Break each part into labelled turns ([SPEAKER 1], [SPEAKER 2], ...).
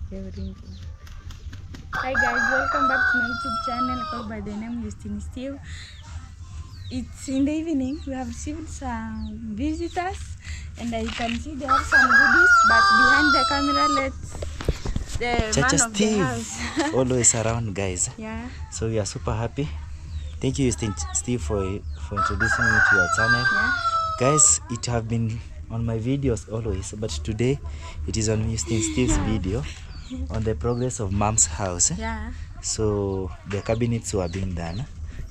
[SPEAKER 1] Hi guys, welcome back to my YouTube channel called by the name Justin Steve. It's in the evening. We have received some visitors and I can see there are some goodies, but behind the camera let's the
[SPEAKER 2] Chacha
[SPEAKER 1] man of
[SPEAKER 2] Steve
[SPEAKER 1] the house.
[SPEAKER 2] always around, guys.
[SPEAKER 1] Yeah.
[SPEAKER 2] So we are super happy. Thank you, Steve, for introducing me to your channel.
[SPEAKER 1] Yeah.
[SPEAKER 2] Guys, it have been on my videos always, but today it is on Justin Steve's video on the progress of Mom's house.
[SPEAKER 1] Yeah.
[SPEAKER 2] So the cabinets were being done.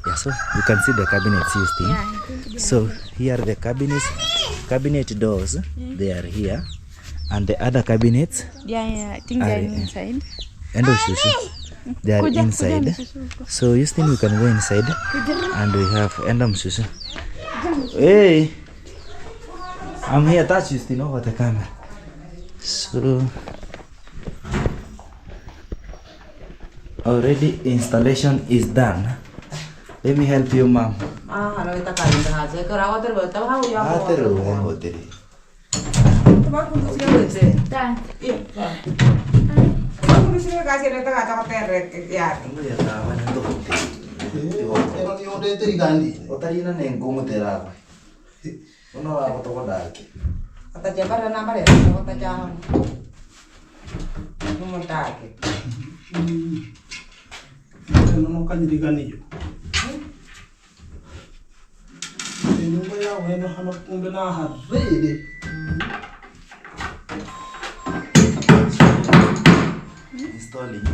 [SPEAKER 2] Yeah, so you can see the cabinets, Justin.
[SPEAKER 1] Yeah, I think
[SPEAKER 2] So here are the cabinet doors. They are here, and the other cabinets.
[SPEAKER 1] I think they are inside.
[SPEAKER 2] And they are inside. So Justin, we can go inside, and we have Susu. Hey, I'm here. Touch Justin over the camera. So already installation is done. Let me help you, Mom. Installing,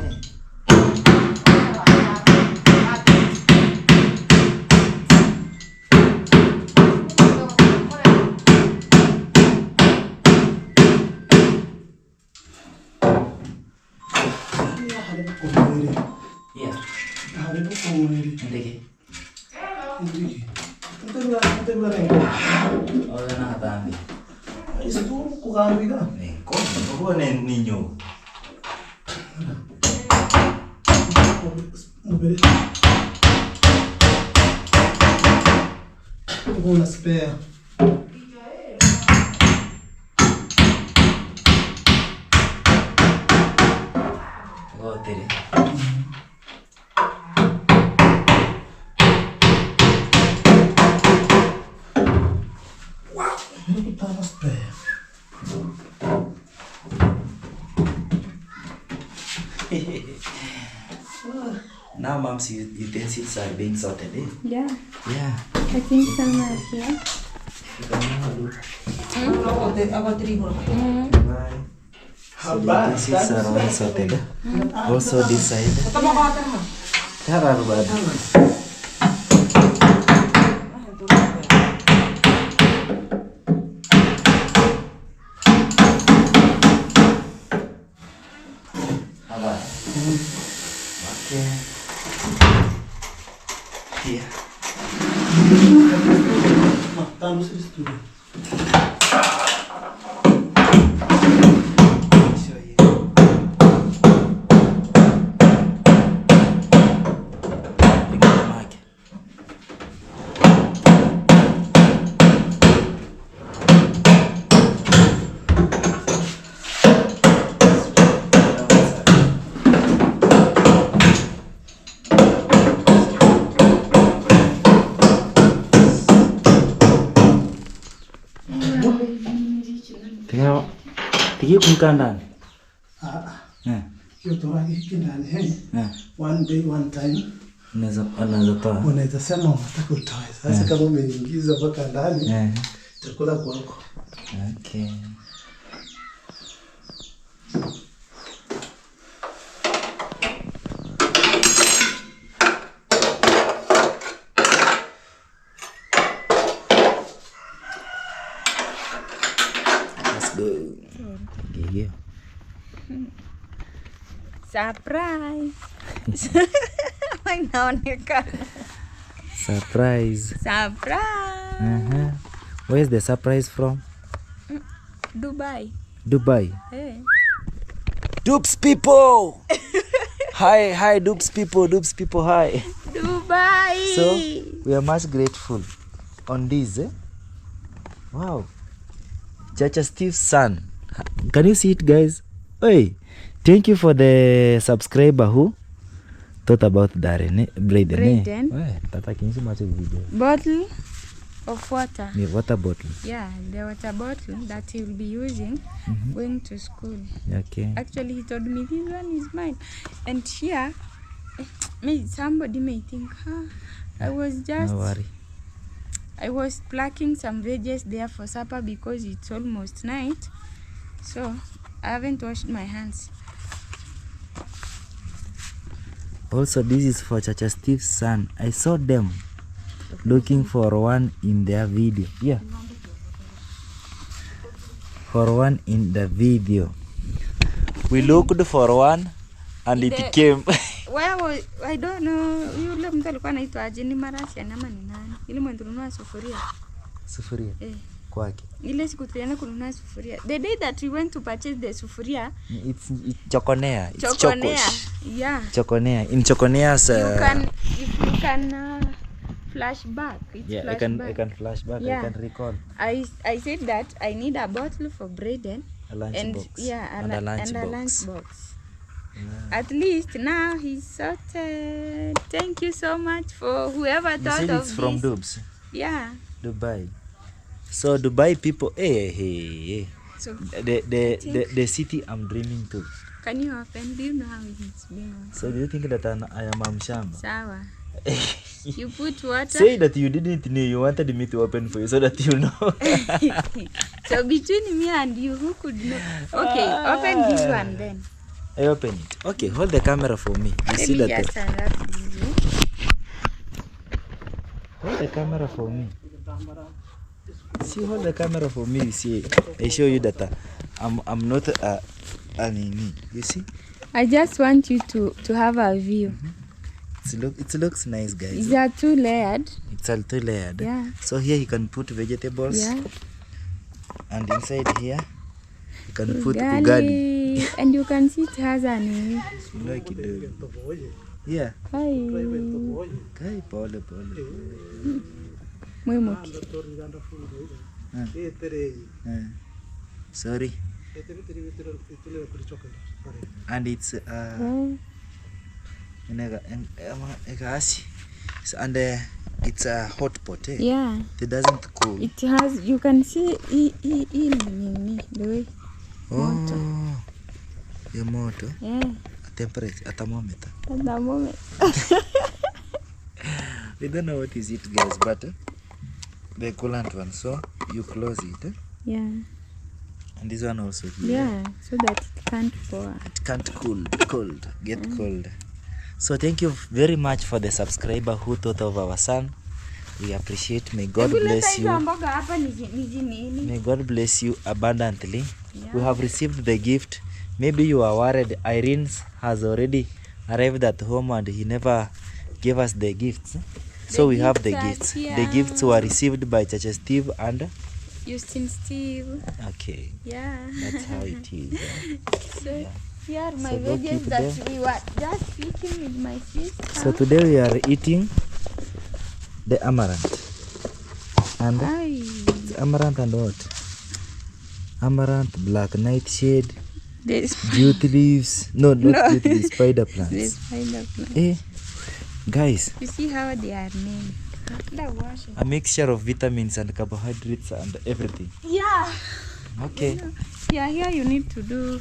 [SPEAKER 3] Una spare.
[SPEAKER 2] Now Mom's utensils are being sorted, eh?
[SPEAKER 1] Yeah.
[SPEAKER 2] Yeah.
[SPEAKER 1] I think some are here.
[SPEAKER 2] So the utensils are all sorted. Also this side. Okay. Here. Tiki kumkandan.
[SPEAKER 3] One day, one time.
[SPEAKER 2] Unaweza
[SPEAKER 3] sema utakutoa. Sasa kama umeingiza mpaka ndani, itakula kwako.
[SPEAKER 2] Okay. Let's go. Okay.
[SPEAKER 1] Surprise.
[SPEAKER 2] Surprise.
[SPEAKER 1] Surprise.
[SPEAKER 2] Where's the surprise from?
[SPEAKER 1] Dubai.
[SPEAKER 2] Hey. Dupes people. Hi, Dupes people, hi.
[SPEAKER 1] Dubai.
[SPEAKER 2] So we are much grateful on this. Wow. Chacha Steve's son. Can you see it, guys? Hey, Thank you for the subscriber who thought about Braden.
[SPEAKER 1] Bottle of water.
[SPEAKER 2] The water bottle.
[SPEAKER 1] Yeah, the water bottle that he will be using going to school.
[SPEAKER 2] Okay.
[SPEAKER 1] Actually, he told me this one is mine. And here, somebody may think, I was just...
[SPEAKER 2] No worry.
[SPEAKER 1] I was plucking some veggies there for supper because it's almost night. So, I haven't washed my hands.
[SPEAKER 2] Also, this is for Chacha Steve's son. I saw them looking for one in their video. Yeah. For one in the video. We looked for one and it came.
[SPEAKER 1] Well, I don't know. Yule mtu alikuwa anaitwa aje, ni Marasi ama ni nani? Ile mwenye tununua sufuria.
[SPEAKER 2] Sufuria? Kwake.
[SPEAKER 1] Ile siku tulienda kununua sufuria. The day that we went to purchase the sufuria.
[SPEAKER 2] It's Chokonea. It's
[SPEAKER 1] Chokonea. Yeah.
[SPEAKER 2] Chokonea. In Chokonea's...
[SPEAKER 1] if you can flash back.
[SPEAKER 2] Yeah, I can flash back. Yeah. I can recall.
[SPEAKER 1] I said that I need a bottle for Braden.
[SPEAKER 2] A lunchbox.
[SPEAKER 1] Yeah,
[SPEAKER 2] and a lunchbox.
[SPEAKER 1] Lunchbox. Yeah. At least now he's sorted. Thank you so much for whoever thought of this.
[SPEAKER 2] It's from Dubs.
[SPEAKER 1] Yeah.
[SPEAKER 2] Dubai. So Dubai people, hey. So the city I'm dreaming to.
[SPEAKER 1] Can you open? Do you know how it's been?
[SPEAKER 2] So do you think that I am Amshamba?
[SPEAKER 1] Sawa. You put water.
[SPEAKER 2] Say that you didn't know. You wanted me to open for you so that you know.
[SPEAKER 1] So between me and you, who could know? Okay, open this one then.
[SPEAKER 2] I open it. Okay, hold the camera for me. You see that?
[SPEAKER 1] Just unwrap this.
[SPEAKER 2] Hold the camera for me. See, hold the camera for me. You see, I show you that I'm not an. You see?
[SPEAKER 1] I just want you to have a view.
[SPEAKER 2] It looks nice, guys.
[SPEAKER 1] Is that 2-layered?
[SPEAKER 2] It's all 2-layered.
[SPEAKER 1] Yeah.
[SPEAKER 2] So here you can put vegetables.
[SPEAKER 1] Yeah.
[SPEAKER 2] And inside here you can put ugali.
[SPEAKER 1] And you can see it has a name.
[SPEAKER 2] Yeah.
[SPEAKER 1] Hi.
[SPEAKER 2] Kai pole.
[SPEAKER 1] Mwemoki.
[SPEAKER 2] Sorry. And it's and it's a hot pot.
[SPEAKER 1] Yeah.
[SPEAKER 2] It doesn't cool.
[SPEAKER 1] It has. You can see the way.
[SPEAKER 2] Moto. The motor.
[SPEAKER 1] Yeah.
[SPEAKER 2] Temperature at the moment.
[SPEAKER 1] At the moment.
[SPEAKER 2] We don't know what is it, guys, but the coolant one. So you close it.
[SPEAKER 1] Yeah.
[SPEAKER 2] And this one also here.
[SPEAKER 1] Yeah, so that it can't pour.
[SPEAKER 2] It can't get cold. So thank you very much for the subscriber who thought of our son. We appreciate. May God bless you. May God bless you abundantly. Yeah. We have received the gift. Maybe you are worried. Irene has already arrived at home and he never gave us the gifts. So we have the gifts. The gifts were received by Chacha Steve and
[SPEAKER 1] Justin Steve.
[SPEAKER 2] Okay.
[SPEAKER 1] Yeah.
[SPEAKER 2] That's how it is.
[SPEAKER 1] So here are my veggies that we were just eating with my sister.
[SPEAKER 2] So today we are eating the amaranth. And amaranth and what? Amaranth, black nightshade, jute leaves. No, not jute leaves, spider plants.
[SPEAKER 1] The spider plants.
[SPEAKER 2] Guys.
[SPEAKER 1] You see how they are named?
[SPEAKER 2] A mixture of vitamins and carbohydrates and everything.
[SPEAKER 1] Yeah.
[SPEAKER 2] Okay.
[SPEAKER 1] Yeah, here you need to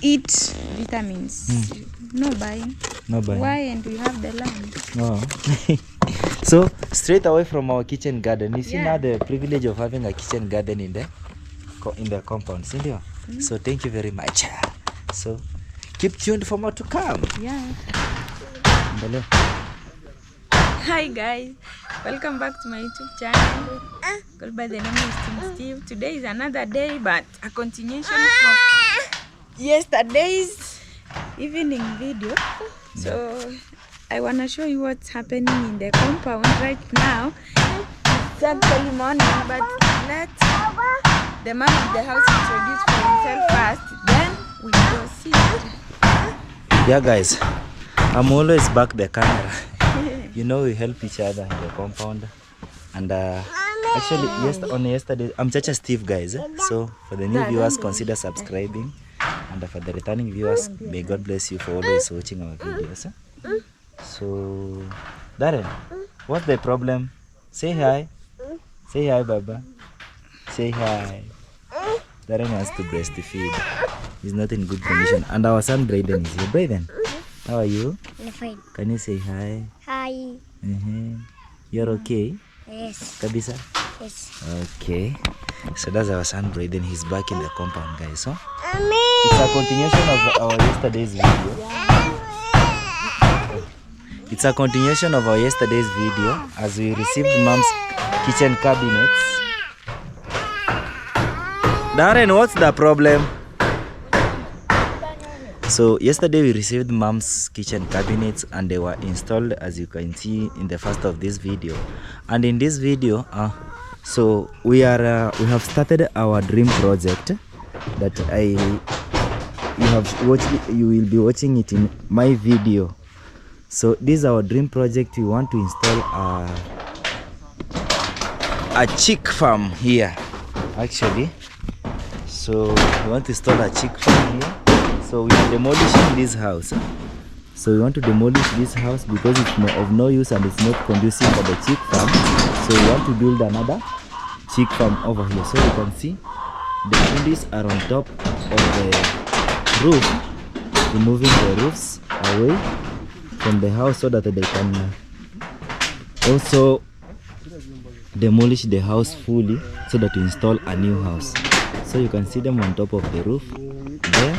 [SPEAKER 1] eat vitamins. No buying. Why? And we have the land.
[SPEAKER 2] Oh. So straight away from our kitchen garden, you see now the privilege of having a kitchen garden in the compound. So thank you very much. So keep tuned for more to come.
[SPEAKER 1] Yeah. Hi guys, welcome back to my YouTube channel called by the name of Steve. Today is another day, but a continuation of yesterday's evening video. So I want to show you what's happening in the compound right now. It's actually morning, but let the man of the house introduce for himself first, then we go see it.
[SPEAKER 2] Yeah guys, I'm always back the camera. You know, we help each other in the compound. And actually, on yesterday, I'm Chacha Steve, guys. So for the new viewers, consider subscribing. And for the returning viewers, may God bless you for always watching our videos. So, Darren, what's the problem? Say hi. Say hi, Baba. Say hi. Darren wants to breastfeed. He's not in good condition. And our son Brayden is here. Brayden, how are you?
[SPEAKER 4] I'm fine.
[SPEAKER 2] Can you say hi?
[SPEAKER 4] Hi.
[SPEAKER 2] You're okay?
[SPEAKER 4] Yes.
[SPEAKER 2] Kabisa?
[SPEAKER 4] Yes.
[SPEAKER 2] Okay. So that's our son Brayden. He's back in the compound, guys. So it's a continuation of our yesterday's video. It's a continuation of our yesterday's video as we received Mom's kitchen cabinets. Darren, what's the problem? So yesterday we received Mom's kitchen cabinets and they were installed, as you can see in the first of this video. And in this video, so we have started our dream project that you will be watching it in my video. So this is our dream project. We want to install a chick farm here, actually. So we want to install a chick farm here. So we are demolishing this house. So we want to demolish this house because it's of no use and it's not conducive for the chick farm. So we want to build another chick farm over here. So you can see the pulleys are on top of the roof, removing the roofs away from the house so that they can also demolish the house fully so that we install a new house. So you can see them on top of the roof there.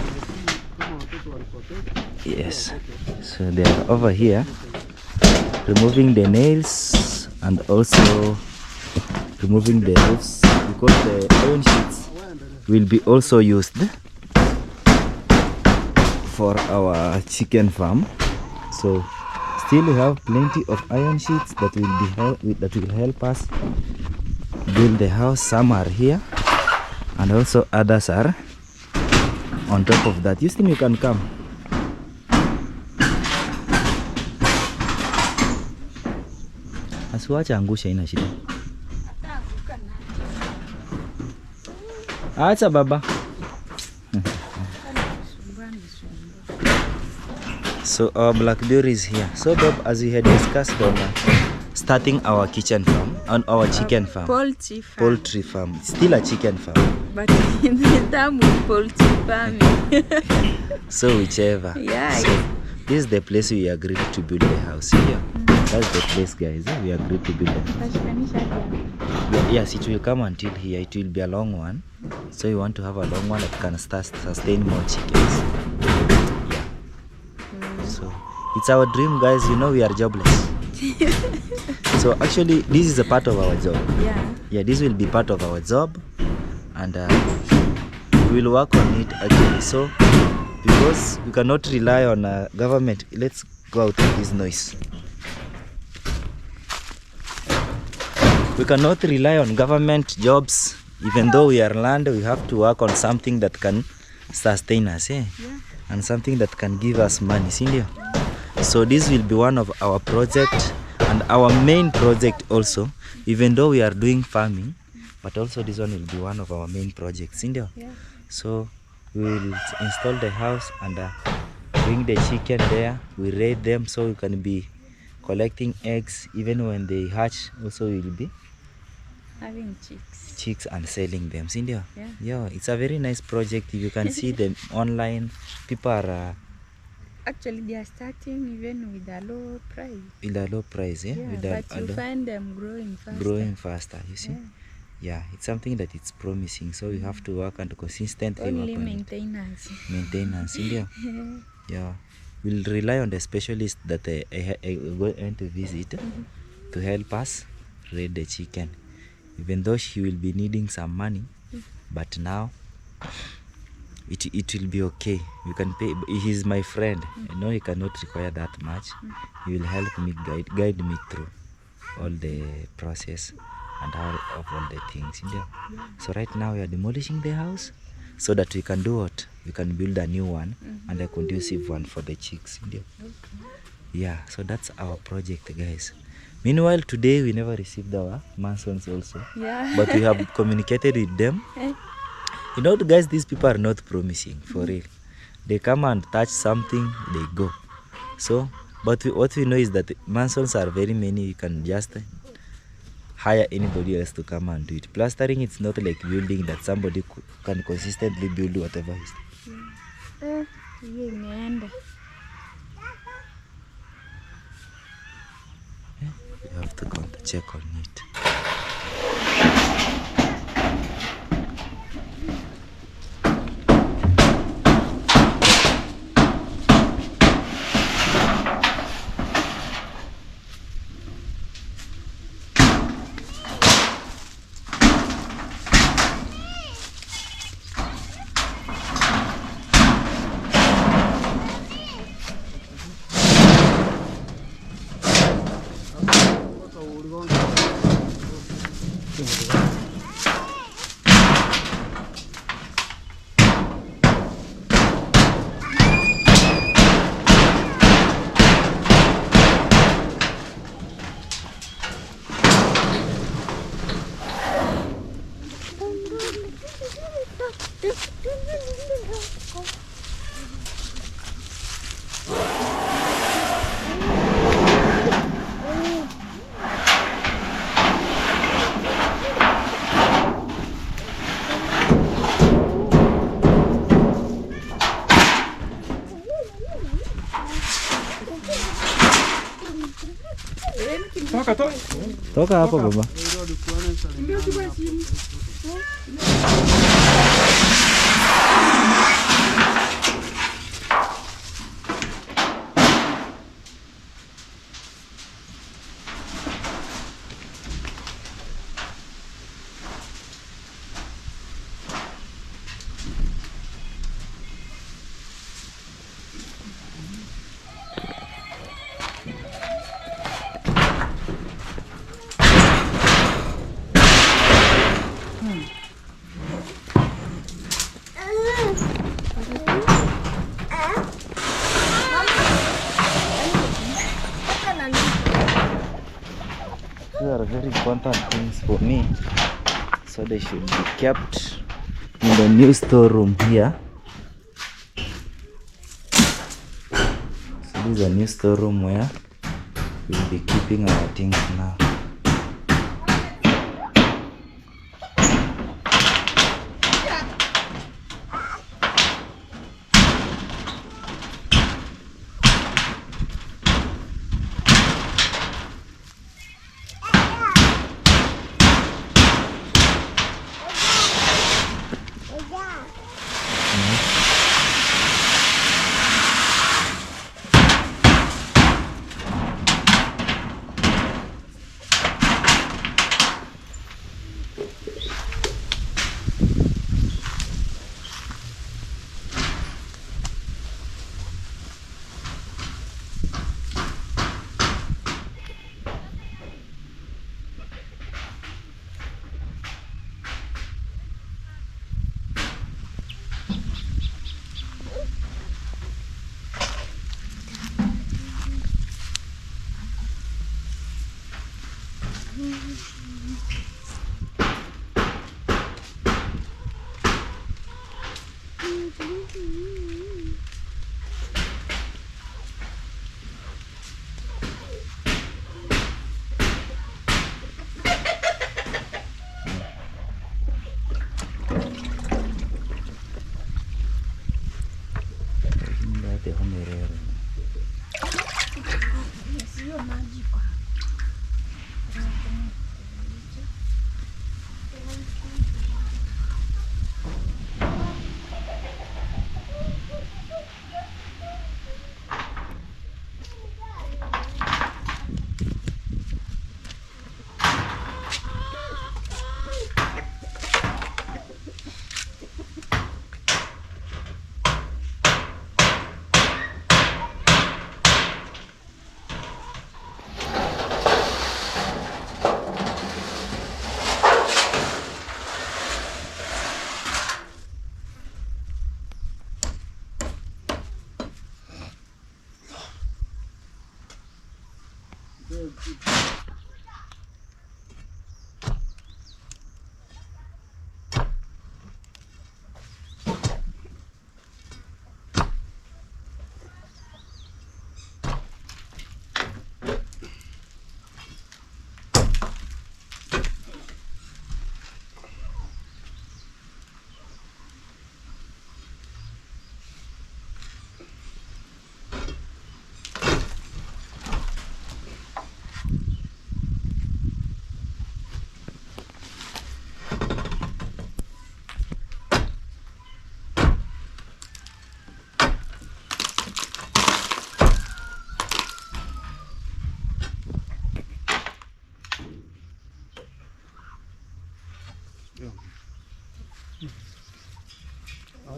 [SPEAKER 2] Yes, so they are over here removing the nails and also removing the roofs because the iron sheets will be also used for our chicken farm. So still we have plenty of iron sheets that will help us build the house. Some are here and also others are on top of that. Houston, you can come. Asiwache angusha, ina shida. Acha baba. So our blackberry is here. So Bob, as we had discussed on starting our kitchen farm, on our chicken farm. Poultry farm. It's still a chicken farm.
[SPEAKER 1] But in the term of poultry farming.
[SPEAKER 2] So whichever.
[SPEAKER 1] Yeah.
[SPEAKER 2] So this is the place we agreed to build the house here. That's the place, guys. We agreed to build the house. Yes, it will come until here. It will be a long one. So you want to have a long one that can sustain more chickens. Yeah. So it's our dream, guys. You know we are jobless. So actually this is a part of our job. Yeah, this will be part of our job. And we will work on it actually. So because we cannot rely on government, let's go out of this noise. We cannot rely on government jobs. Even though we are land, we have to work on something that can sustain us, and something that can give us money. So this will be one of our project and our main project also. Even though we are doing farming, but also this one will be one of our main projects. So we will install the house and bring the chicken there. We raise them so we can be collecting eggs. Even when they hatch, also we will be
[SPEAKER 1] having
[SPEAKER 2] chicks and selling them. Yeah, it's a very nice project. You can see them online. People are
[SPEAKER 1] actually they are starting even with a low price.
[SPEAKER 2] With a low price,
[SPEAKER 1] But you find them growing faster.
[SPEAKER 2] You see. Yeah, it's something that it's promising. So we have to work and consistently
[SPEAKER 1] only
[SPEAKER 2] work on
[SPEAKER 1] maintenance.
[SPEAKER 2] Yeah, we'll rely on the specialist that I going to visit to help us raise the chicken. Even though she will be needing some money, but now it will be okay. You can pay. He's my friend. I know he cannot require that much. He will help me guide me through all the process and all the things. So right now we are demolishing the house so that we can do what? We can build a new one and a conducive one for the chicks. Yeah, so that's our project, guys. Meanwhile, today we never received our mansions also. But we have communicated with them. You know, guys, these people are not promising, for real. They come and touch something, they go. So, but what we know is that mansions are very many. You can just hire anybody else to come and do it. Plastering, it's not like building that somebody can consistently build whatever is.
[SPEAKER 1] You
[SPEAKER 2] have to go and check on it. Toka hapo baba. These are very important things for me, so they should be kept in the new storeroom here. So this is a new storeroom where we'll be keeping our things now.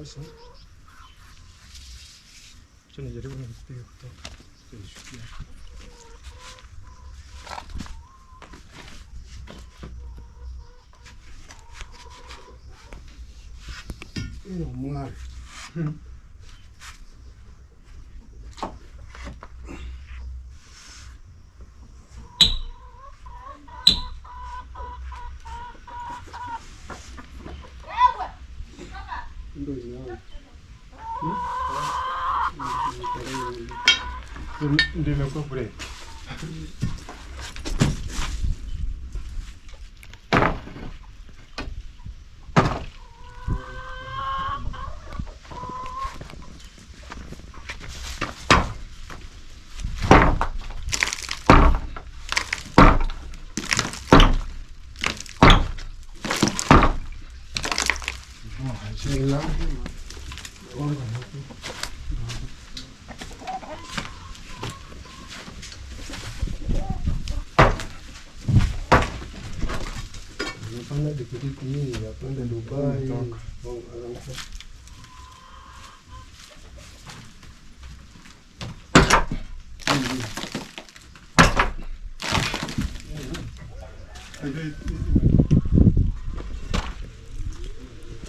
[SPEAKER 3] Sasa tunajaribu kupiga kutoka tulishukia. Ino mwana. Ndio imekuwa bure. Napanda dikit ini, napanda Dubai.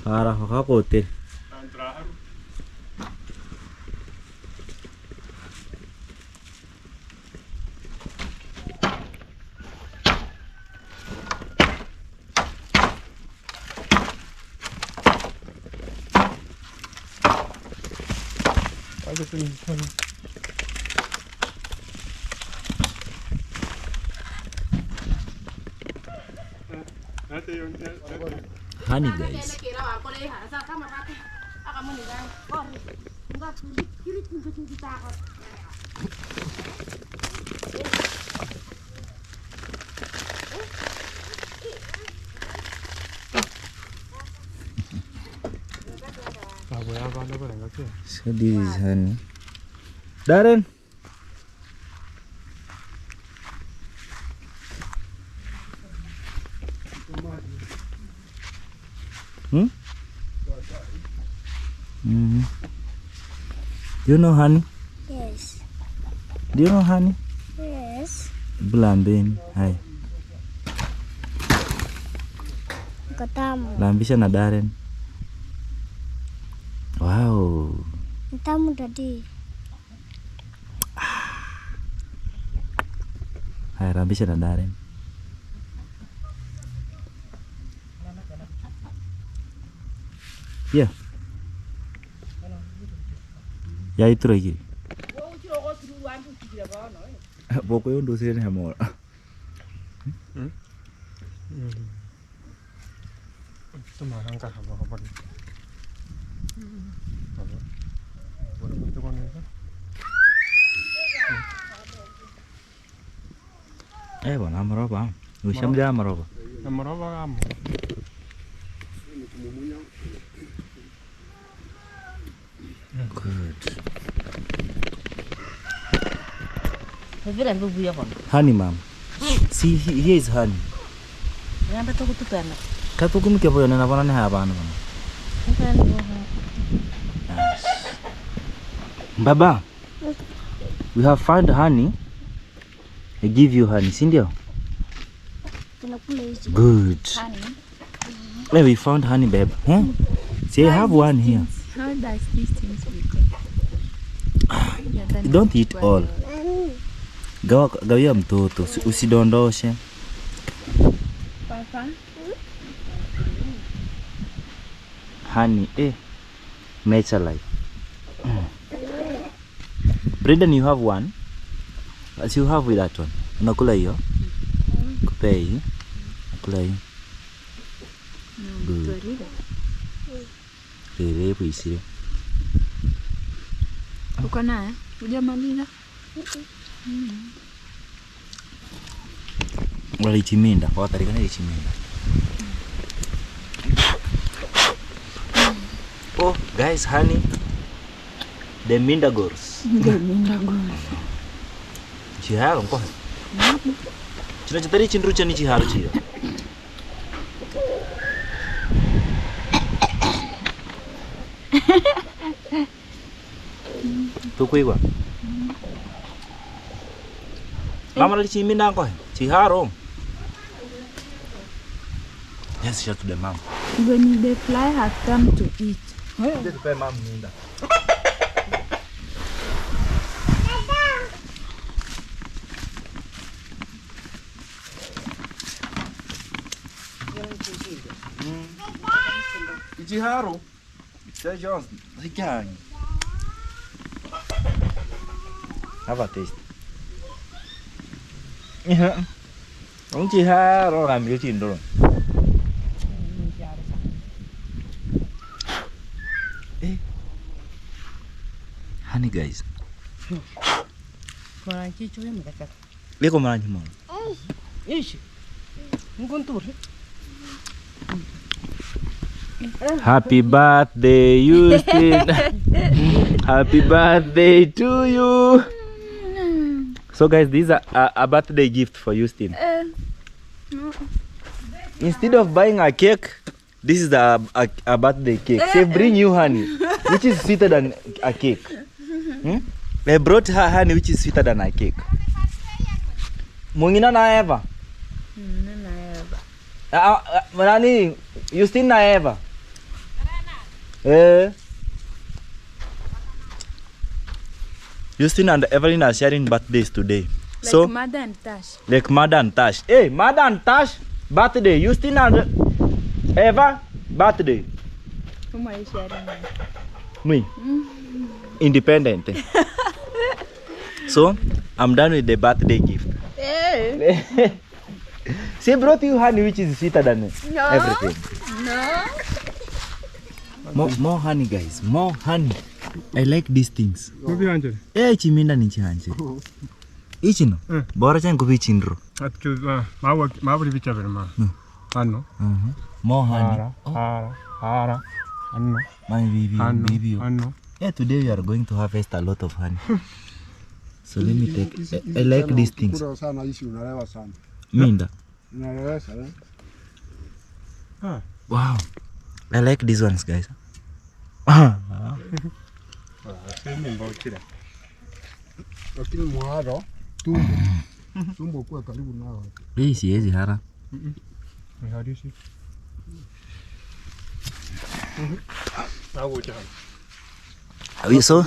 [SPEAKER 2] Arah kakak hotel.
[SPEAKER 3] Ada tu ni.
[SPEAKER 2] Honey guys. So this is honey. Darren. Do you know honey?
[SPEAKER 4] Yes.
[SPEAKER 2] Do you know honey?
[SPEAKER 4] Yes.
[SPEAKER 2] Bulambeni. Hai.
[SPEAKER 4] Katamu.
[SPEAKER 2] Lambisha na Darren. Wow.
[SPEAKER 4] Tamu tadi.
[SPEAKER 2] Hai, lambisha na Darren. Yeah. Ya itu lagi. Pokoknya untuk sini hamil.
[SPEAKER 3] Itu marang kah apa?
[SPEAKER 2] Bwana amaroba. Ushamja amaroba.
[SPEAKER 3] Amaroba kamu.
[SPEAKER 2] Good. Honey, ma'am. See, here is honey. Katuku mkepo na nabona ni hapa na. Baba, we have found honey. I give you honey, sindio? Good. Hey, we found honey, babe. Huh? See, I have one here.
[SPEAKER 1] How does these things become?
[SPEAKER 2] Don't eat all. Gawia mtoto, usidondoshe.
[SPEAKER 1] Papa?
[SPEAKER 2] Honey, nature life. Brendan, you have one? As you have with that one. Unakula hiyo? Kupe hii? Nakula hii? Good. Lele puisire.
[SPEAKER 1] Uko naye? Hujamaliza?
[SPEAKER 2] Walichiminda, watarikana lichiminda. Oh, guys, honey. The Mindagors.
[SPEAKER 1] The Mindagors.
[SPEAKER 2] Chiharo nko. China chitari chinrucha ni chiharo chiyo. Tôi quy quá. Mama li chimi na ko. Chiharo. Yes, shout to the mom.
[SPEAKER 1] When the fly has come to eat.
[SPEAKER 2] This is mom Minda. Chiharo. Say Jones. Zikan. Have a taste. Yeah. Ông chị ha nó làm cái chuyện rồi. Honey guys.
[SPEAKER 5] Mà chi chú em cái.
[SPEAKER 2] Biết có mà như mà.
[SPEAKER 5] Ish. Không con tụt.
[SPEAKER 2] Happy birthday Justin. Happy birthday to you. So guys, this is a birthday gift for Justin. Instead of buying a cake, this is a birthday cake. Say bring you honey, which is sweeter than a cake. They brought her honey, which is sweeter than a cake. Mungina na Eva. Manani, Justin na Eva. Justin and Evelyn are sharing birthdays today.
[SPEAKER 1] Like
[SPEAKER 2] so
[SPEAKER 1] Mother and Tash.
[SPEAKER 2] like Mother and Tash. Hey, Mother and Tash birthday. Justin and Eva birthday.
[SPEAKER 1] Whom are you sharing?
[SPEAKER 2] Me. Independent. So I'm done with the birthday gift. She brought you honey, which is sweeter than everything.
[SPEAKER 1] No.
[SPEAKER 2] More honey, guys. More honey. I like these things.
[SPEAKER 6] Kupi anje?
[SPEAKER 2] Chiminda ni chanje. Ichino. Bora chan kupi chindro.
[SPEAKER 6] Atchu mawa vicha verma. Anno.
[SPEAKER 2] More honey.
[SPEAKER 6] Hara. Anno.
[SPEAKER 2] My baby.
[SPEAKER 6] Anno.
[SPEAKER 2] Yeah, today we are going to harvest a lot of honey. So let me take. I like these things. Minda. Wow. I like these ones, guys.
[SPEAKER 3] Lakini mwaro tumbo kwa karibu nao.
[SPEAKER 2] Hii siwezi hara.
[SPEAKER 6] Ni hadisi.
[SPEAKER 2] So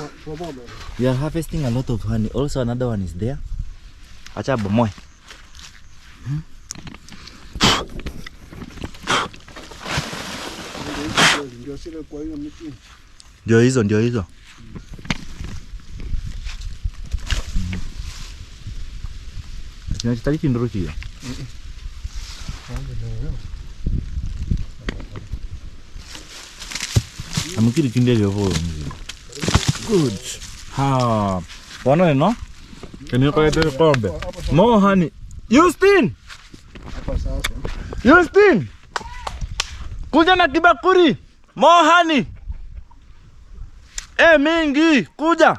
[SPEAKER 2] we are harvesting a lot of honey. Also another one is there. Acha bomoe. Ndio hizo. Tunachotaka kindoro hiyo. Amukiri kindele hapo. Good. Ha. Wana no? Can you get the kombe? More honey. Justin. Justin. Kuja na kibakuri. More honey. Mingi, kuja.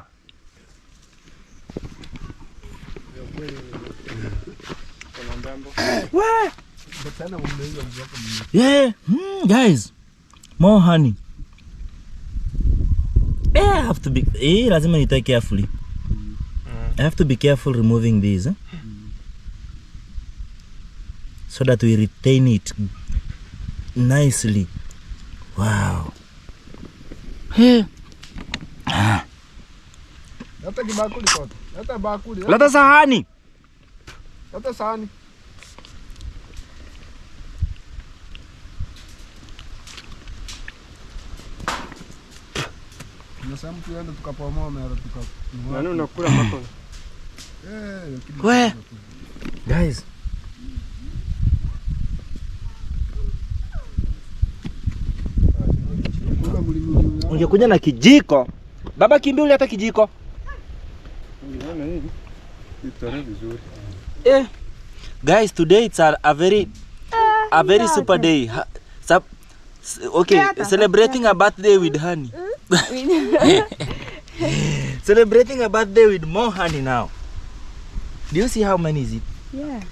[SPEAKER 2] Where? Yeah, guys. More honey. I have to be. Lazima nitoe carefully. I have to be careful removing these, so that we retain it nicely. Wow. Hey.
[SPEAKER 3] Leta kibakuli kote. Leta bakuli.
[SPEAKER 2] Leta sahani.
[SPEAKER 3] Leta sahani. Nasema tuende tukapomoa mera tukapomoa.
[SPEAKER 6] Nani unakula matone?
[SPEAKER 2] Where? Guys. Ungekuja na kijiko. Baba kimbia hata kijiko.
[SPEAKER 6] Unaona hii? Itare vizuri.
[SPEAKER 2] Guys, today it's a very super day. Okay, celebrating a birthday with honey. Celebrating a birthday with more honey now. Do you see how many is it?
[SPEAKER 1] Yeah.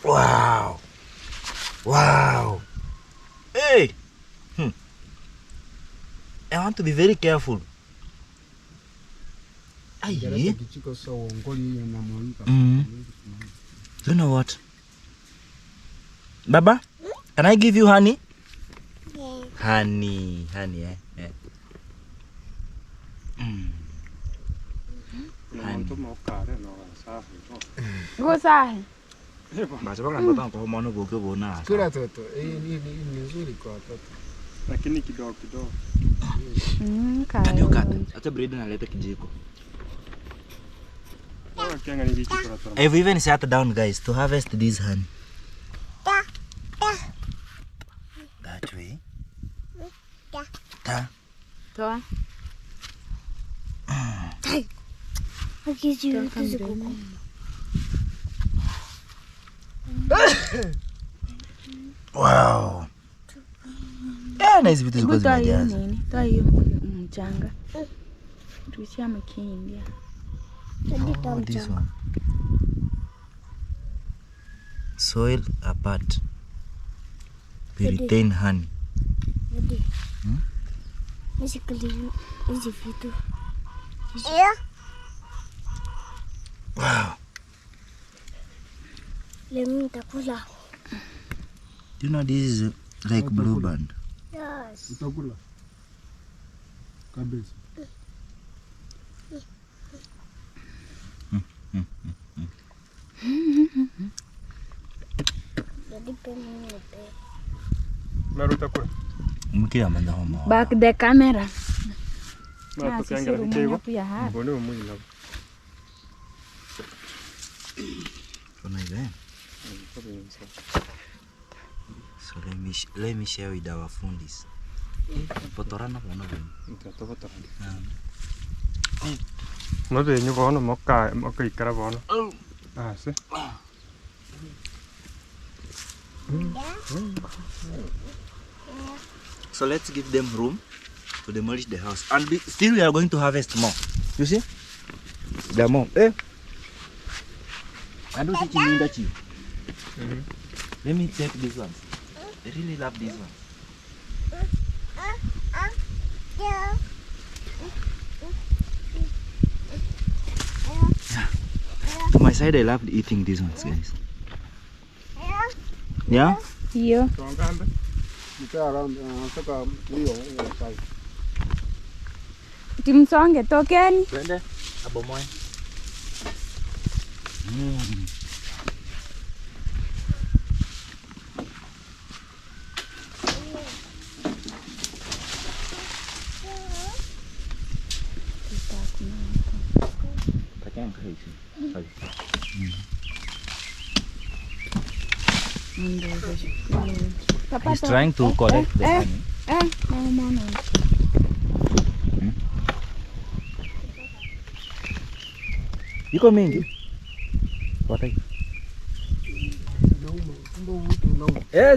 [SPEAKER 2] Wow. Hey! I want to be very careful. Aye. You know what? Baba, can I give you honey?
[SPEAKER 4] Yeah.
[SPEAKER 2] Honey, eh?
[SPEAKER 1] Go sahi.
[SPEAKER 2] Basi baka ndoto kwa maana kwa kwa bona.
[SPEAKER 3] Kila toto, ni nzuri kwa toto.
[SPEAKER 6] Lakini kidogo kidogo.
[SPEAKER 2] Can you cut? Acha bread na leta kijiko. I've even sat down, guys, to harvest this honey. That way. Ta.
[SPEAKER 1] Toa.
[SPEAKER 4] Okay, you physical.
[SPEAKER 2] Wow. Yeah, nice vitu ziko zimejaza.
[SPEAKER 1] Toa hiyo mchanga. Tuishia mkindia.
[SPEAKER 2] Oh, this one. Soil apart. We retain honey.
[SPEAKER 4] Basically, easy vitu. Yeah.
[SPEAKER 2] Wow.
[SPEAKER 4] Lemi takula.
[SPEAKER 2] Do you know this is like blue band?
[SPEAKER 4] Yes.
[SPEAKER 3] Utakula. Kabisa.
[SPEAKER 4] Jadi pengen
[SPEAKER 6] Naruta kule.
[SPEAKER 2] Mkia manda homo.
[SPEAKER 1] Back the camera.
[SPEAKER 6] Na
[SPEAKER 1] Sisi
[SPEAKER 6] tukiangalia video.
[SPEAKER 1] pia hapa.
[SPEAKER 6] Mbona mwili na.
[SPEAKER 2] Kuna ile. So let me share with our fundis. Potorana bona bona.
[SPEAKER 6] Ntapotorana. No de nyu bona moka ikara bona. Ah, sí.
[SPEAKER 2] So let's give them room to demolish the house. And still we are going to harvest more. You see? There are more. Eh? I don't see Chiminda Chi. Let me check these ones. I really love these ones. Yeah. To my side, I love eating these ones, guys. Yeah?
[SPEAKER 1] Hiyo. Timsonge tokeni.
[SPEAKER 2] Twende abomoe. He's trying to collect the honey.
[SPEAKER 1] No.
[SPEAKER 2] Iko mingi? Watai.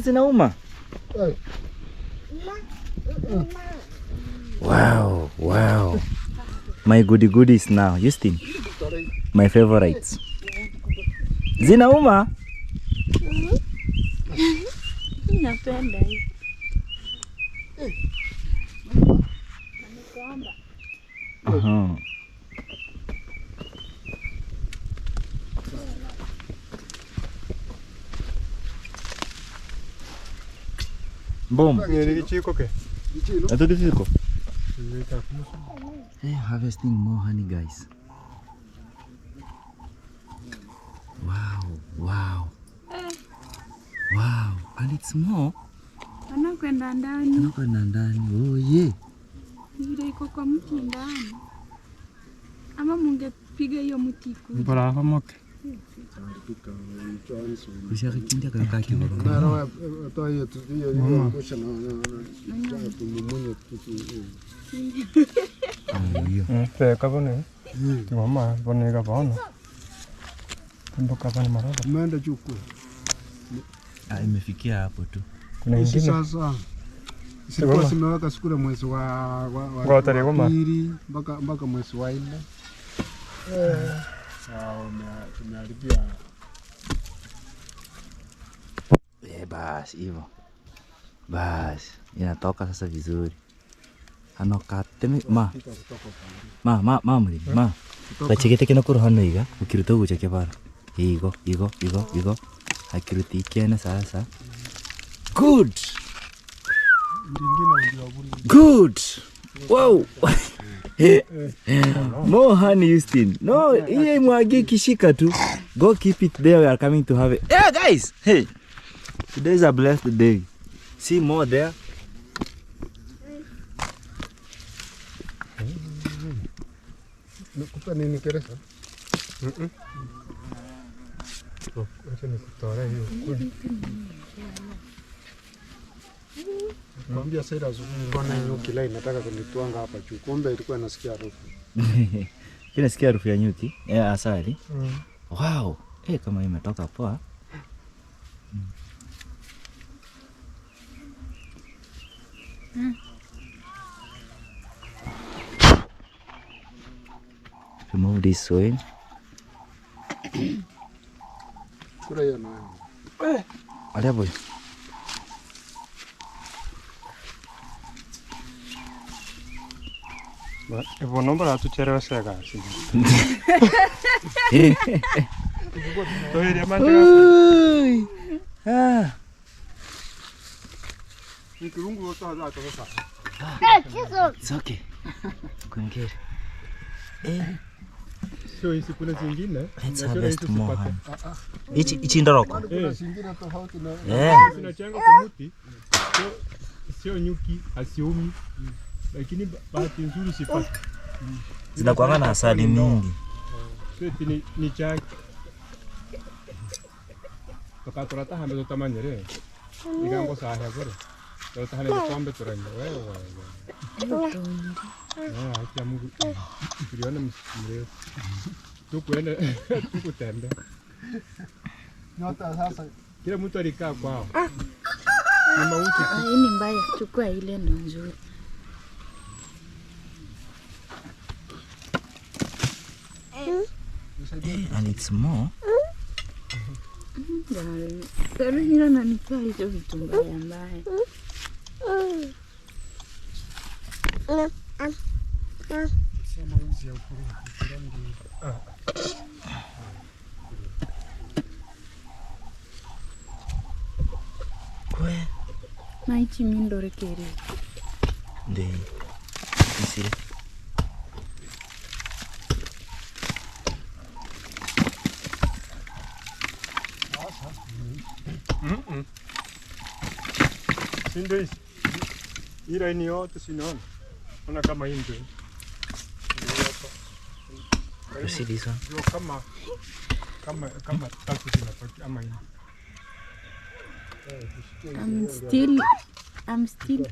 [SPEAKER 2] Zinauma. Wow. My goodies now. Justin. My favorites. Zinauma?
[SPEAKER 1] Napenda hii.
[SPEAKER 2] Boom.
[SPEAKER 6] Ngeri chiko ke.
[SPEAKER 2] Ito dito. Hey, harvesting more honey, guys. Wow. And it's more.
[SPEAKER 1] Anakwenda ndani.
[SPEAKER 2] Oh yeah.
[SPEAKER 1] Ile iko kwa mti ndani. Ama mungepiga hiyo mti ku.
[SPEAKER 6] Mbona hamoke.
[SPEAKER 2] Kushaka kindia kakaki baba.
[SPEAKER 3] Mara toa hiyo ngosha na tumumunye tutu.
[SPEAKER 2] Hiyo.
[SPEAKER 6] Peka bone. Ti mama bone ka bona. Kumbuka bana mara.
[SPEAKER 3] Umeenda chuku.
[SPEAKER 2] Imefikia hapo tu.
[SPEAKER 6] Kuna ingine
[SPEAKER 3] sasa. Sikuwa simeweka sikura mwezi wa pili mpaka mwezi wa 4. Tumeharibia.
[SPEAKER 2] Basi hivyo. Basi, inatoka sasa vizuri. Hano kateme ma. Ma. Bachigete kena kuru hano iga, ukiruta gucheke bara. Igo. Akiruti kiana sasa. Good. Good. Wow. More honey, Justin. No, iye mwagi kishika tu. Go keep it there. We are coming to have it. Yeah, guys. Hey, today is a blessed day. See more there.
[SPEAKER 3] Kupa nini keresa? Acha nikutore hiyo kuli. Mwambia Saida kuna nyuki lai nataka kunitwanga hapa juu. Kumbe ilikuwa nasikia harufu.
[SPEAKER 2] Nasikia harufu ya nyuki? Asali. Wow. Kama imetoka poa. Remove this soil.
[SPEAKER 3] Kura ya nayo.
[SPEAKER 2] Ada boy.
[SPEAKER 6] Evo nombra tu chere sega assim. Toi dia mantega.
[SPEAKER 3] Nikirungu utaza atoka.
[SPEAKER 2] It's okay. Kuingia.
[SPEAKER 3] Sio hizi kuna zingine.
[SPEAKER 2] Let's harvest more. Ichi ndoroko.
[SPEAKER 3] Kuna zingine tofauti na.
[SPEAKER 6] Zinachenga kwa mti. Sio nyuki asiumi. Lakini bahati nzuri sipati.
[SPEAKER 2] Zinakuanga na asali mingi.
[SPEAKER 6] Sio ni chaki. Tukatorata hame tutamanyere. Igango saha bore. Tutahane kombe turanye wewe. Acha Mungu. Tuliona mrefu. Tukwenda tukutenda.
[SPEAKER 3] Nyota sasa.
[SPEAKER 6] Kila mtu alikaa kwao.
[SPEAKER 1] Hii ni mbaya, chukua ile ndo nzuri.
[SPEAKER 2] And it's more.
[SPEAKER 1] Karo hilo nanipea hizo vitu mbaya.
[SPEAKER 3] Sema hizi ya ukuru.
[SPEAKER 2] Kwe.
[SPEAKER 1] Maichi mindore kere.
[SPEAKER 2] Ndi. Isire.
[SPEAKER 6] Sindo hizi. Ira ni yote sinaona. Ona kama hii ndio.
[SPEAKER 2] You see this one?
[SPEAKER 6] Ndio kama tatu zinatoka ama hii.
[SPEAKER 1] I'm still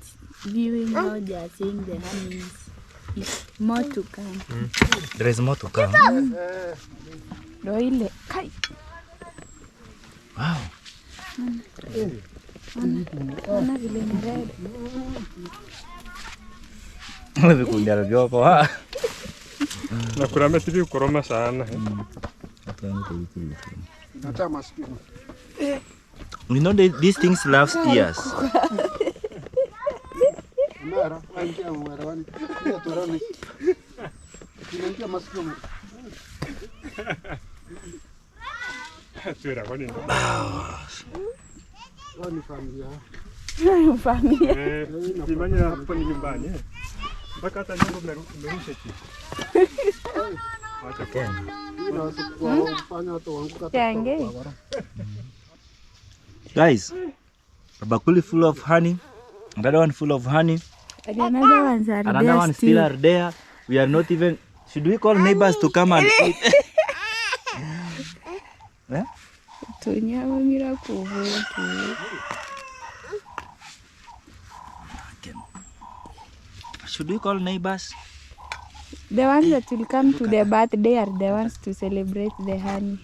[SPEAKER 1] viewing how they are saying the honey is more to come.
[SPEAKER 2] There is more to come.
[SPEAKER 1] Ndo ile kai.
[SPEAKER 2] Wow.
[SPEAKER 1] Ona vile ni red.
[SPEAKER 2] Wewe kundiara vyoko ha.
[SPEAKER 6] Na kurame tivi koroma sana.
[SPEAKER 3] Hata maskini.
[SPEAKER 2] You know these things love years.
[SPEAKER 3] Mara, angia mara wani. Ndio torani. Ndio maskini.
[SPEAKER 6] Tuera kwani ndo.
[SPEAKER 3] Wani familia.
[SPEAKER 1] Familia.
[SPEAKER 6] Imanya hapo ni nyumbani. Mpaka hata nyumba merusha chini. Acha kwa.
[SPEAKER 3] Ila kufanya watu wangu kata.
[SPEAKER 2] Guys, a bakuli full of honey, another one full of honey,
[SPEAKER 1] Another
[SPEAKER 2] one still are there. We are not even, should we call neighbors to come and eat? Yeah? Should we call neighbors?
[SPEAKER 1] The ones that will come to the birthday are the ones to celebrate the honey.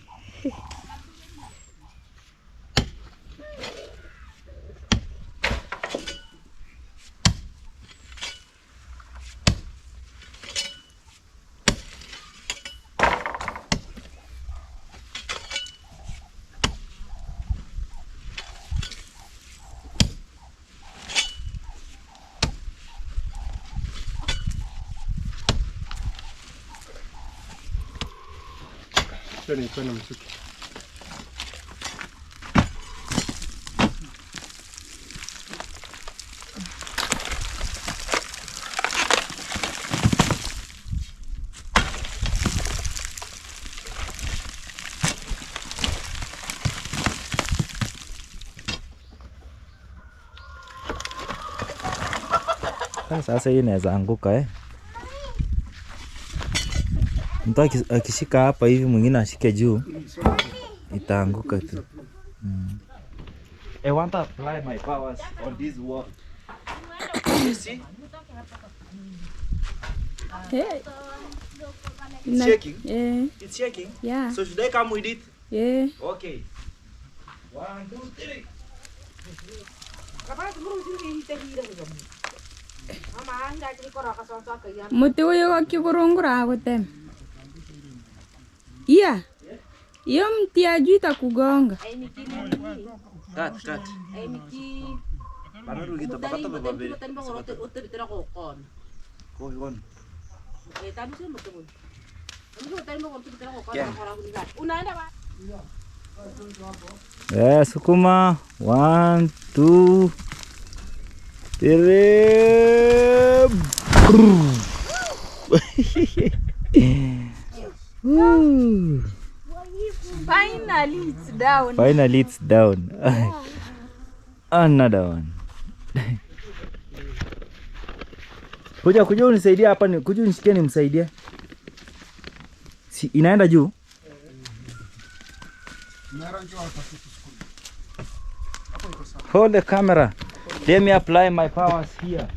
[SPEAKER 3] Shani kwenda msitu.
[SPEAKER 2] Sasa hii inaweza anguka Mtu akishika hapa hivi mwingine ashike juu itaanguka tu. I want to apply my powers on this wall. You see?
[SPEAKER 1] Hey.
[SPEAKER 2] It's shaking?
[SPEAKER 1] Yeah.
[SPEAKER 2] It's shaking?
[SPEAKER 1] Yeah.
[SPEAKER 2] So should I come with it?
[SPEAKER 1] Yeah.
[SPEAKER 2] Okay. 1, 2, 3.
[SPEAKER 1] Muti uyu wakigurungura gutem. Iya. Iyo mti ya juu itakugonga.
[SPEAKER 2] Cut. Baru gitu, bapak tuh berbeda. Kon. Sukuma. 1, 2, 3. Finally it's down. Another one. Kuja unisaidia hapa, kuja unishikie nimsaidie. Si inaenda juu? Hold the camera. Let me apply my powers here.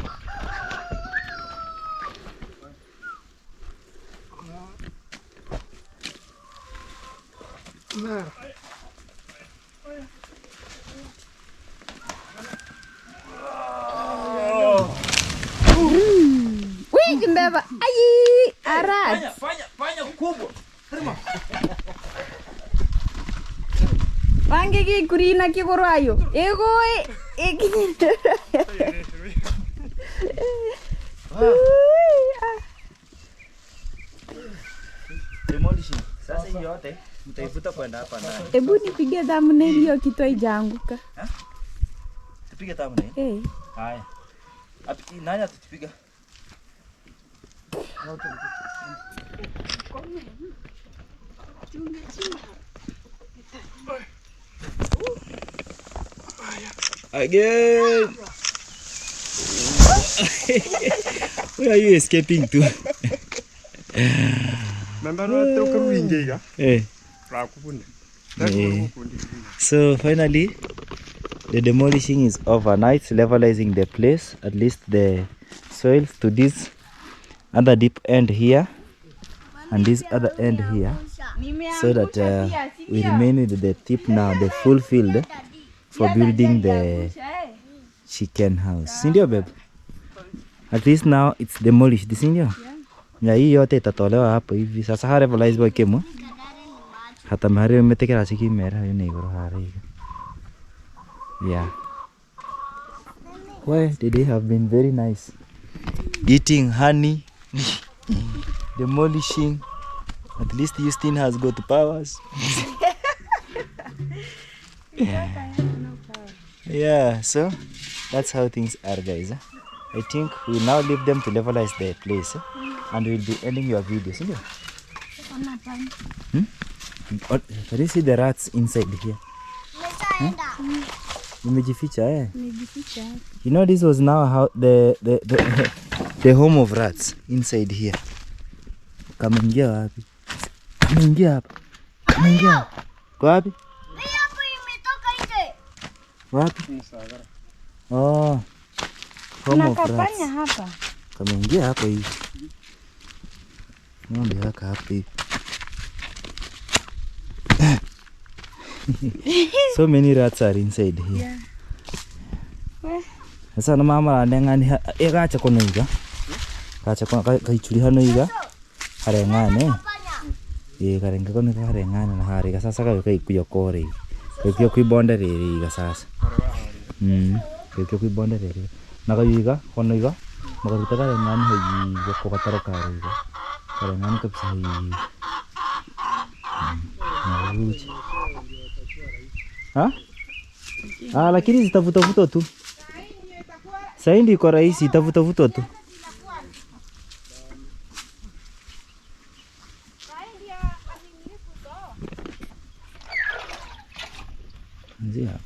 [SPEAKER 1] Wih, mbeba. Ayi, arat.
[SPEAKER 2] Fanya kubwa.
[SPEAKER 1] Wange ki kurina ki koroayo.
[SPEAKER 2] Demolishing. Sasa hii yote mtaivuta kwenda hapa ndani.
[SPEAKER 1] Hebu nipige thumbnail hiyo kitu haijaanguka.
[SPEAKER 2] Tupige thumbnail? Haya. Nani atatupiga? Again. Where are you escaping to? So finally the demolishing is over. Now it's levelizing the place, at least the soils to this other deep end here and this other end here, so that we remain with the tip now, the full field for building the chicken house. Sindio babe? At least now it's demolished, sindio? Ya hii yote itatolewa hapo hivi. Sasa ha levelize wa kemo. Hata mahari umetekera siki mera yone igoro hari. Yeah. Why they have been very nice. Eating honey, demolishing. At least Justin has got powers. Yeah, so that's how things are, guys. I think we now leave them to levelize the place, and we'll be ending your video. See you? Can you see the rats inside here? Umejificha, You know, this was now how the home of rats inside here. Kameingia wapi? Kameingia hapa. Kameingia. Kwa wapi?
[SPEAKER 4] Hapo imetoka nje.
[SPEAKER 2] Wapi? Oh. Home of rats.
[SPEAKER 1] Hapa.
[SPEAKER 2] Kameingia hapa hivi. Ng'ombe haka hapa hivi. So many rats are inside here.
[SPEAKER 1] Yeah.
[SPEAKER 2] Sasa na mama anengani gacha kono iga. Gacha kono kaichuli hano iga. Harengane. Karenga kono harengane na hari. Sasa kai kuya kore. Kai kuya bonda rere iga sasa. Kai kuya bonda rere. Naga iga kono iga. Magaruta karengane hayi ko kataro kare iga. Karengane kapsa hayi. Lakini zitavuta tu. Sasa ndio iko rahisi, itavuta tu. Nzia.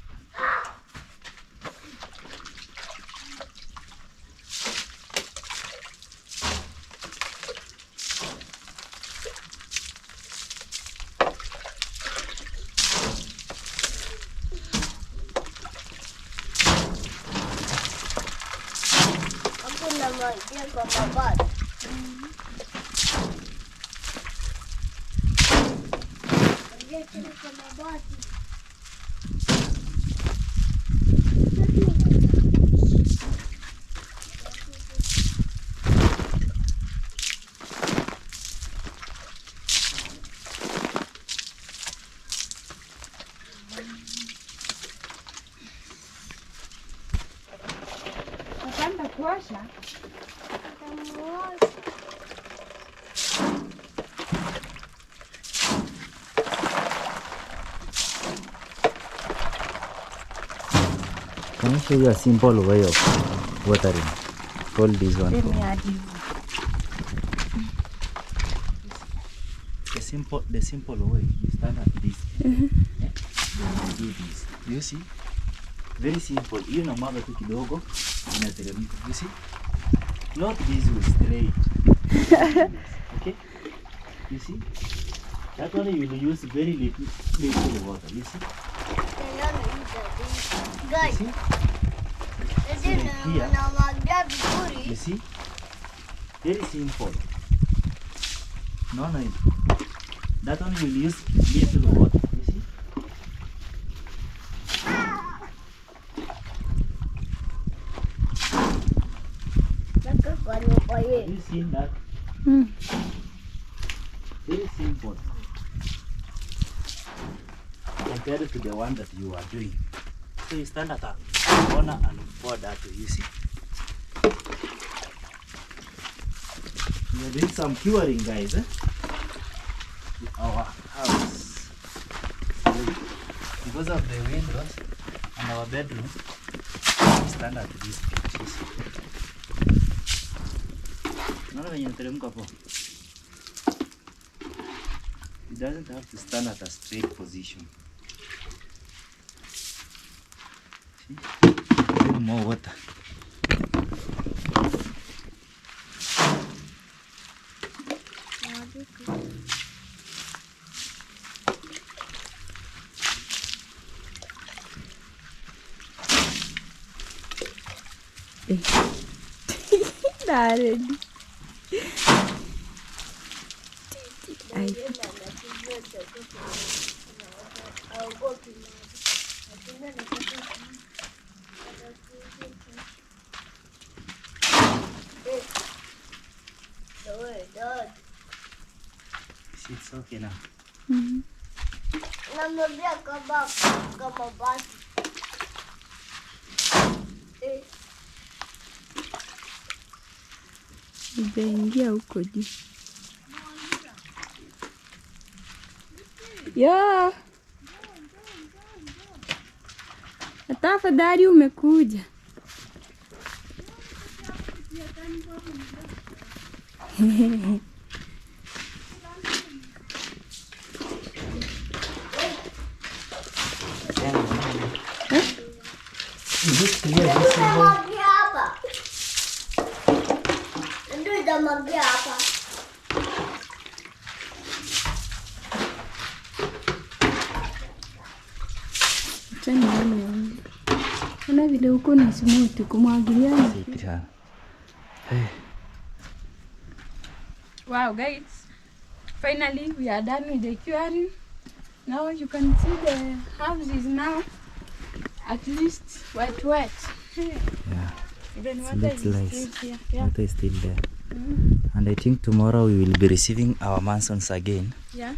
[SPEAKER 1] Napanda kuosha.
[SPEAKER 2] Can I show you a simple way of watering? Hold this one.
[SPEAKER 1] Let me add you.
[SPEAKER 2] The simple way, you stand at this. Then you do this. You see? Very simple. Hiyo na mwaga tu kidogo inateremka. You see? Not this way straight. Okay? You see? That one you will use very little water. You see?
[SPEAKER 4] Guys,
[SPEAKER 2] You see? Very simple. No. That one will use little water. You see? Have you seen that? Very simple. Compared to the one that you are doing. So you stand at a corner and pour that way, you see. We are doing some curing, guys, in our house. Because of the windows and our bedroom, we stand at this pitch. It doesn't have to stand at a straight position. See? A little more water.
[SPEAKER 1] Darren.
[SPEAKER 2] It's okay now.
[SPEAKER 4] Namwambia kama basi.
[SPEAKER 1] Ijaingia huko juu. Yo. Tafadhali umekuja. Kuna vile uko na smooth kumwagilia. Wow guys, finally we are done with the curing. Now you can see the house is now at least wet.
[SPEAKER 2] Yeah.
[SPEAKER 1] Even
[SPEAKER 2] So
[SPEAKER 1] water
[SPEAKER 2] looks
[SPEAKER 1] is
[SPEAKER 2] nice.
[SPEAKER 1] still here. Yeah.
[SPEAKER 2] Water is still there. And I think tomorrow we will be receiving our mansions again.
[SPEAKER 1] Yeah.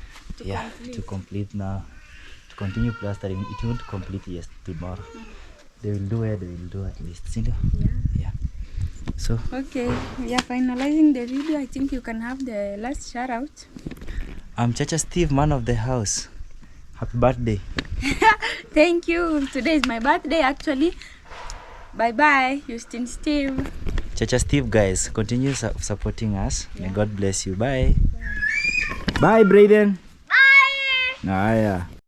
[SPEAKER 2] To complete now. To continue plastering. It won't complete yes tomorrow. They will do it. They will do at least. See? Yeah. So.
[SPEAKER 1] Okay, we are finalizing the video. I think you can have the last shout out.
[SPEAKER 2] I'm Chacha Steve, man of the house. Happy birthday.
[SPEAKER 1] Thank you. Today is my birthday actually. Bye bye, Justin Steve.
[SPEAKER 2] Chacha Steve, guys, continue supporting us. May God bless you. Bye. Bye, Brayden. Bye. Yeah.